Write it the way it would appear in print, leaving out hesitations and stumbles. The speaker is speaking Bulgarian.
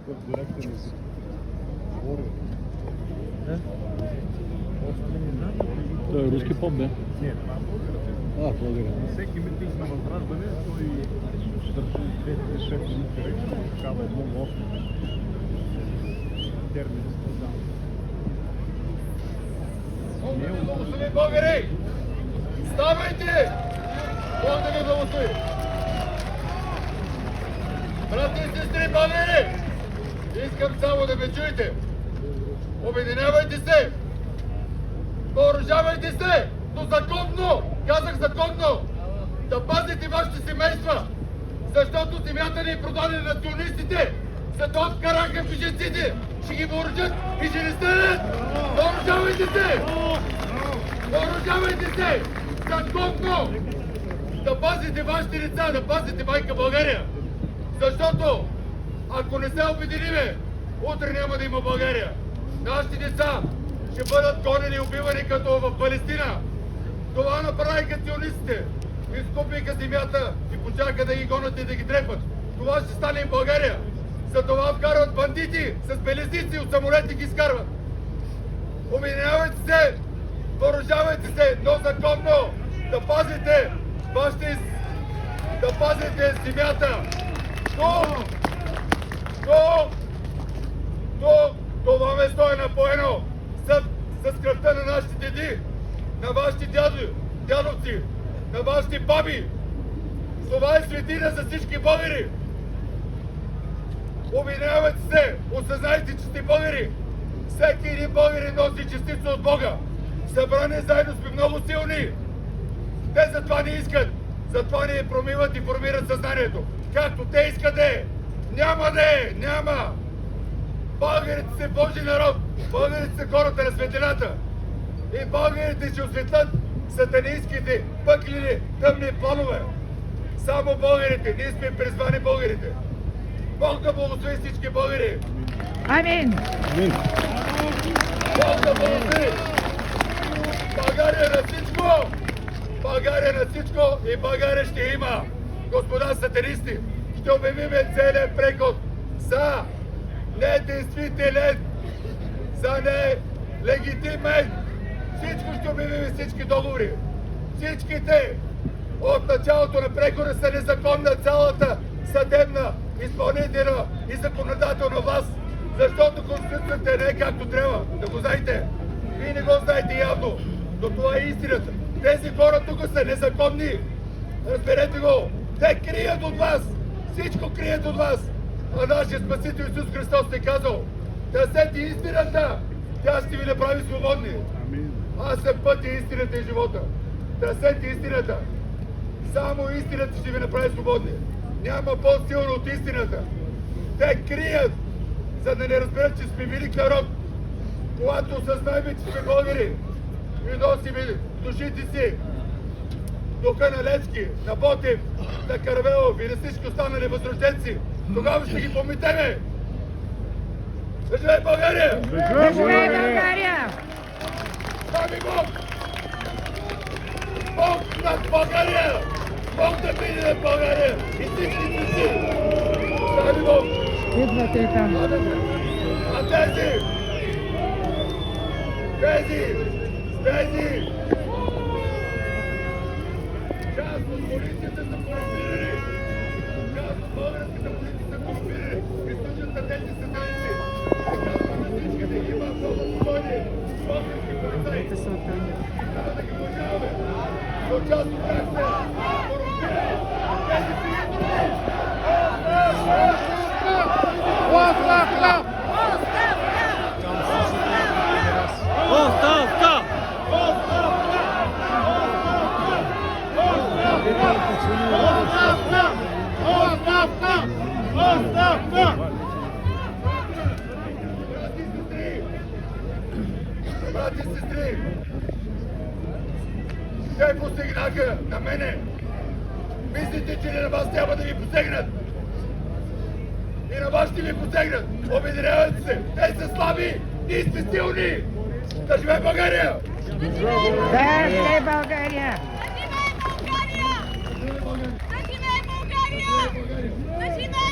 Той е руски поп, бе. Не, това българът е. Българът. На всеки митинг на Възраждане той държи 5-6 минути реч, такава много остро. Термини страдам. Благослови, българи! Ставайте! Бог да ви благослови! Брати и сестри, българи! Искам само да ме чуете! Обединявайте се! Въоръжавайте се! Но законно! Казах законно! Да пазите вашите семейства! Защото земята ни е продадена на националистите! Затова вкараха бежанците! Ще ги въоръжат и ще не станат! Въоръжавайте се! Въоръжавайте се! Законно! Да пазите вашите деца, да пазите майка България! Защото ако не се обединиме, утре няма да има България! Нашите деца ще бъдат гонени и убивани като в Палестина! Това направиха ционистите! Изкупиха земята и почака да ги гонят и да ги трепат! Това ще стане и в България! Затова вкарват бандити с белезници от самолети ги изкарват! Обединявайте се! Въоръжавайте се, но законно! Да пазите вашите... Да пазите земята! Това место е напоено с кръвта на нашите деди, на вашите дядовци, на вашите баби! Това е светина за всички българи! Обединявайте се! Осъзнайте, че сте българи! Всеки един българин носи частица от Бога! Събрани заедно сме много силни! Те затова не искат! Затова ни промиват и формират съзнанието! Както те искат да е! Няма да е! Няма! Българите са Божи народ! Българите са хората на светлината! И българите ще осветлят сатанинските, пъклини, тъмни планове! Само българите! Ние сме призвани българите! Бог да благослови всички българи! Амин! Бог да благослови! България на всичко! България на всичко и България ще има! Господа сатанисти, ще обявиме целият преход за недействителен, за нелегитимен! Всичко ще обявиме, всички договори! Всичките от началото на прехода са незаконна, цялата съдебна, изпълнителна и законодателна власт, защото Конституцията не е както трябва. Да го знаете. Вие не го знаете явно, но това е истината. Тези хора тук са незаконни. Разберете го. Те крият от вас. Всичко крият от вас. А нашия Спасител Исус Христос е казал: търсете истината. Тя ще ви направи свободни. Аз съм пътя, истината и живота. Търсете истината. Само истината ще ви направи свободни. Няма по-силно от истината. Те крият, за да не разберат, че сме велик народ. Когато осъзнаем, че сме българи и носим душите си духа на Левски, на Ботев, на Каравелов и на всички останали възрожденци, тогава ще ги пометеме. Да живее България! Да живее България! Слави Бог! Бог над България! Бог да биде над България! И всички цици! Слави Бог! Идвате там! А тези! Част от полицията са корумпирани! Част от българската полиция са корумпирани! И служат на тези сатаници! Казвам на всички да има много спокойни български полицаи! Трябва да ги уважаваме! Но част от тях са корумпирани! Тези си идват! Оставка! Брати и сестри, те посегнаха на мене. Мислите, че на вас няма да ви посегнат. И на вас ще ви посегнат. Обединявайте се. Те са слаби, ние сме силни. Да живее България! Да живее България! Да живее България! Да живее